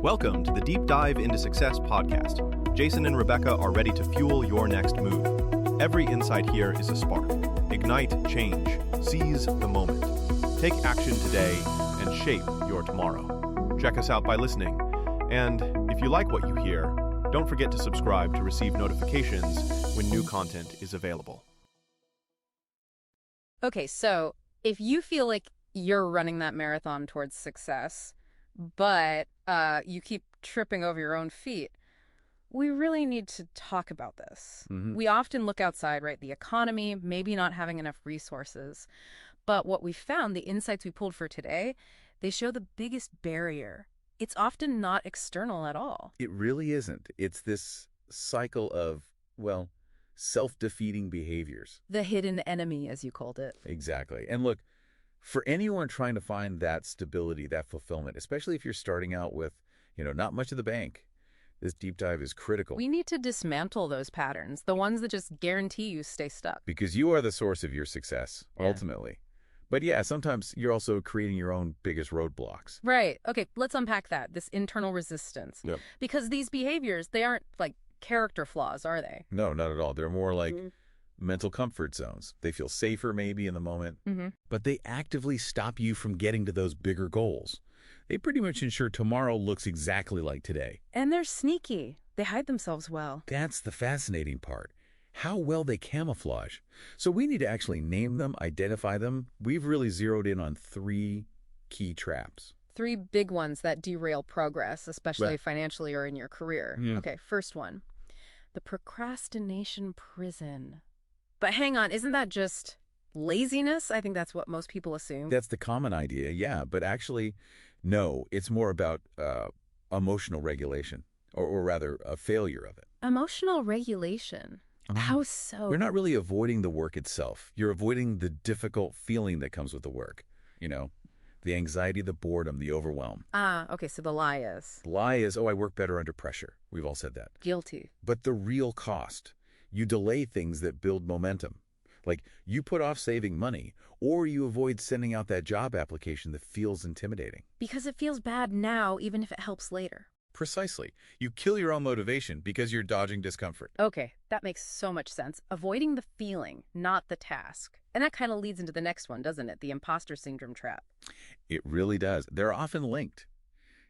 Welcome to the Deep Dive into Success podcast. Jason and Rebecca are ready to fuel your next move. Every insight here is a spark. Ignite change. Seize the moment. Take action today and shape your tomorrow. Check us out by listening. And if you like what you hear, don't forget to subscribe to receive notifications when new content is available. Okay, so if you feel like you're running that marathon towards success, but you keep tripping over your own feet, we really need to talk about this. We often look outside, right? The economy, maybe not having enough resources. But what we found, the insights we pulled for today, they show the biggest barrier. It's often not external at all. It really isn't. It's this cycle of, self-defeating behaviors. The hidden enemy, as you called it. Exactly. And look, for anyone trying to find that stability, that fulfillment, especially if you're starting out with, not much of the bank, this deep dive is critical. We need to dismantle those patterns, the ones that just guarantee you stay stuck. Because you are the source of your success, ultimately. But yeah, sometimes you're also creating your own biggest roadblocks. Right. Okay, let's unpack that, this internal resistance. Yep. Because these behaviors, they aren't like character flaws, are they? No, not at all. They're more like mental comfort zones. They feel safer maybe in the moment, but they actively stop you from getting to those bigger goals. They pretty much ensure tomorrow looks exactly like today. And they're sneaky. They hide themselves well. That's the fascinating part. How well they camouflage. So we need to actually name them, identify them. We've really zeroed in on 3 key traps. 3 big ones that derail progress, especially financially or in your career. Okay, first one, the procrastination prison. But hang on, isn't that just laziness? I think that's what most people assume. That's the common idea, yeah. But actually, no, it's more about emotional regulation, or rather, a failure of it. Emotional regulation? How so? You're not really avoiding the work itself. You're avoiding the difficult feeling that comes with the work. The anxiety, the boredom, the overwhelm. Okay, so the lie is? The lie is, I work better under pressure. We've all said that. Guilty. But the real cost, you delay things that build momentum. Like you put off saving money, or you avoid sending out that job application that feels intimidating. Because it feels bad now, even if it helps later. Precisely. You kill your own motivation because you're dodging discomfort. Okay, that makes so much sense. Avoiding the feeling, not the task. And that kind of leads into the next one, doesn't it? The imposter syndrome trap. It really does. They're often linked.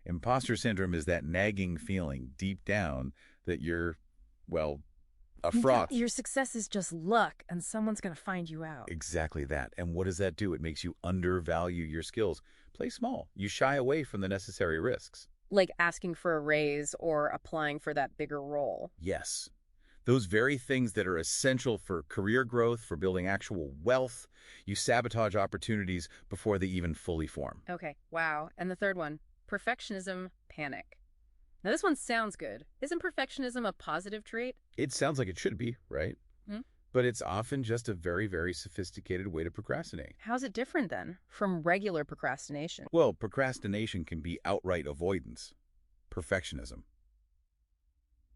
Imposter syndrome is that nagging feeling deep down that you're, a fraud. Your success is just luck, and someone's going to find you out. Exactly that. And what does that do? It makes you undervalue your skills. Play small. You shy away from the necessary risks. Like asking for a raise or applying for that bigger role. Yes. Those very things that are essential for career growth, for building actual wealth, you sabotage opportunities before they even fully form. Okay, wow. And the third one, perfectionism panic. Now this one sounds good. Isn't perfectionism a positive trait? It sounds like it should be, right? But it's often just a very, very sophisticated way to procrastinate. How's it different then from regular procrastination? Well, procrastination can be outright avoidance. Perfectionism.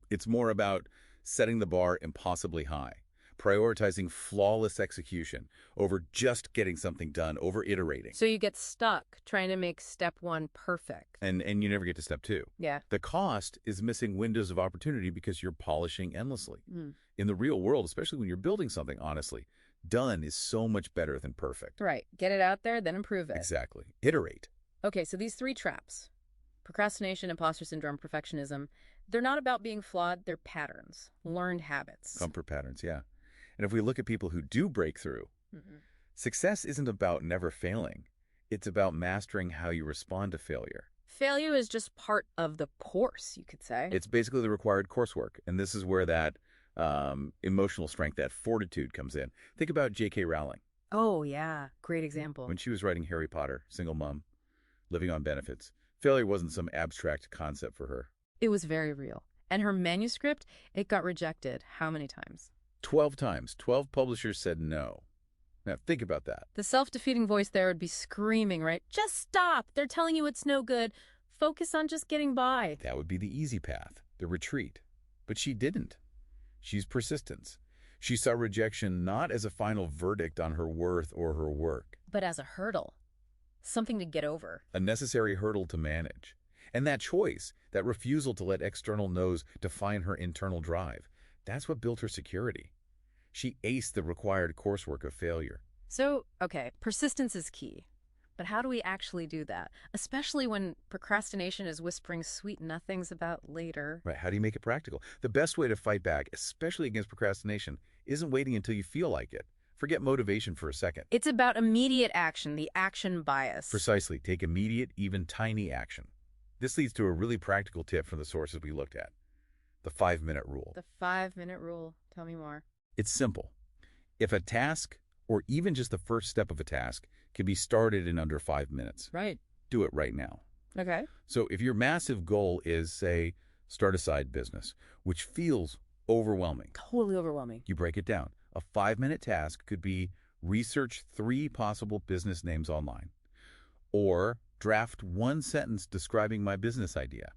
It's more about setting the bar impossibly high, prioritizing flawless execution over just getting something done, over iterating. So you get stuck trying to make step 1 perfect. And you never get to step 2. Yeah. The cost is missing windows of opportunity because you're polishing endlessly. In the real world, especially when you're building something, honestly, done is so much better than perfect. Right. Get it out there, then improve it. Exactly. Iterate. Okay, so these 3 traps, procrastination, imposter syndrome, perfectionism, they're not about being flawed, they're patterns, learned habits. Comfort patterns, yeah. And if we look at people who do break through, success isn't about never failing. It's about mastering how you respond to failure. Failure is just part of the course, you could say. It's basically the required coursework. And this is where that emotional strength, that fortitude comes in. Think about J.K. Rowling. Oh, yeah. Great example. When she was writing Harry Potter, single mom, living on benefits, failure wasn't some abstract concept for her. It was very real. And her manuscript, it got rejected how many times? 12 times. 12 publishers said no. Now, think about that. The self-defeating voice there would be screaming, right? Just stop. They're telling you it's no good. Focus on just getting by. That would be the easy path, the retreat. But she didn't. She's persistence. She saw rejection not as a final verdict on her worth or her work, but as a hurdle. Something to get over. a necessary hurdle to manage. And that choice, that refusal to let external no's define her internal drive, that's what built her security. She aced the required coursework of failure. So, okay, persistence is key. But how do we actually do that? Especially when procrastination is whispering sweet nothings about later. Right, how do you make it practical? The best way to fight back, especially against procrastination, isn't waiting until you feel like it. Forget motivation for a second. It's about immediate action, the action bias. Precisely. Take immediate, even tiny action. This leads to a really practical tip from the sources we looked at. The 5-minute rule. The 5-minute rule. Tell me more. It's simple. If a task, or even just the first step of a task, can be started in under 5 minutes, Right. do it right now. Okay. So if your massive goal is, say, start a side business, which feels overwhelming, Totally overwhelming. you break it down. A 5-minute task could be research 3 possible business names online, or draft 1 sentence describing my business idea.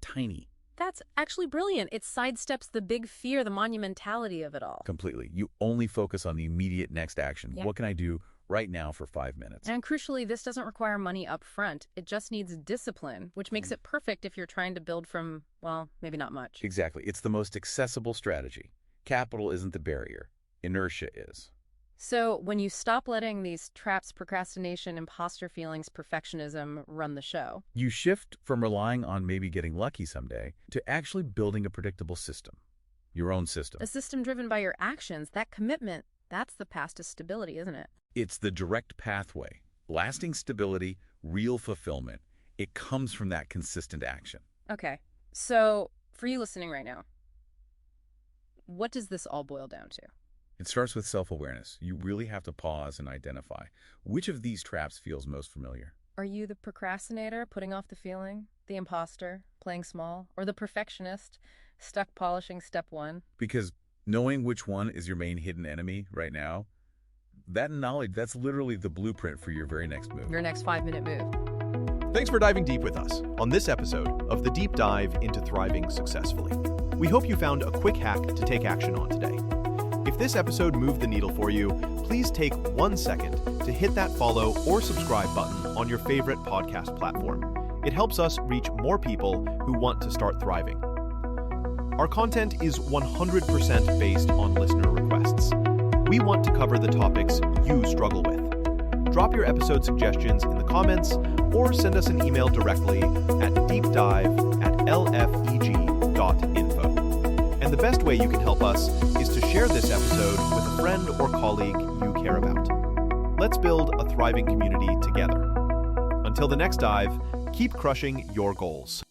Tiny. That's actually brilliant. It sidesteps the big fear, the monumentality of it all. Completely. You only focus on the immediate next action. Yeah. What can I do right now for 5 minutes? And crucially, this doesn't require money up front. It just needs discipline, which makes it perfect if you're trying to build from, well, maybe not much. Exactly. It's the most accessible strategy. Capital isn't the barrier. Inertia is. So when you stop letting these traps, procrastination, imposter feelings, perfectionism run the show. You shift from relying on maybe getting lucky someday to actually building a predictable system. Your own system. A system driven by your actions, that commitment, that's the path to stability, isn't it? It's the direct pathway. Lasting stability, real fulfillment. It comes from that consistent action. Okay. So for you listening right now, what does this all boil down to? It starts with self-awareness. You really have to pause and identify which of these traps feels most familiar. Are you the procrastinator, putting off the feeling, the imposter, playing small, or the perfectionist, stuck polishing step 1? Because knowing which one is your main hidden enemy right now, that knowledge, that's literally the blueprint for your very next move. Your next 5-minute move. Thanks for diving deep with us on this episode of the Deep Dive into Thriving Successfully. We hope you found a quick hack to take action on today. If this episode moved the needle for you, please take 1 second to hit that follow or subscribe button on your favorite podcast platform. It helps us reach more people who want to start thriving. Our content is 100% based on listener requests. We want to cover the topics you struggle with. Drop your episode suggestions in the comments or send us an email directly at deepdive@lfeg.info. And the best way you can help us is to share this episode with a friend or colleague you care about. Let's build a thriving community together. Until the next dive, keep crushing your goals.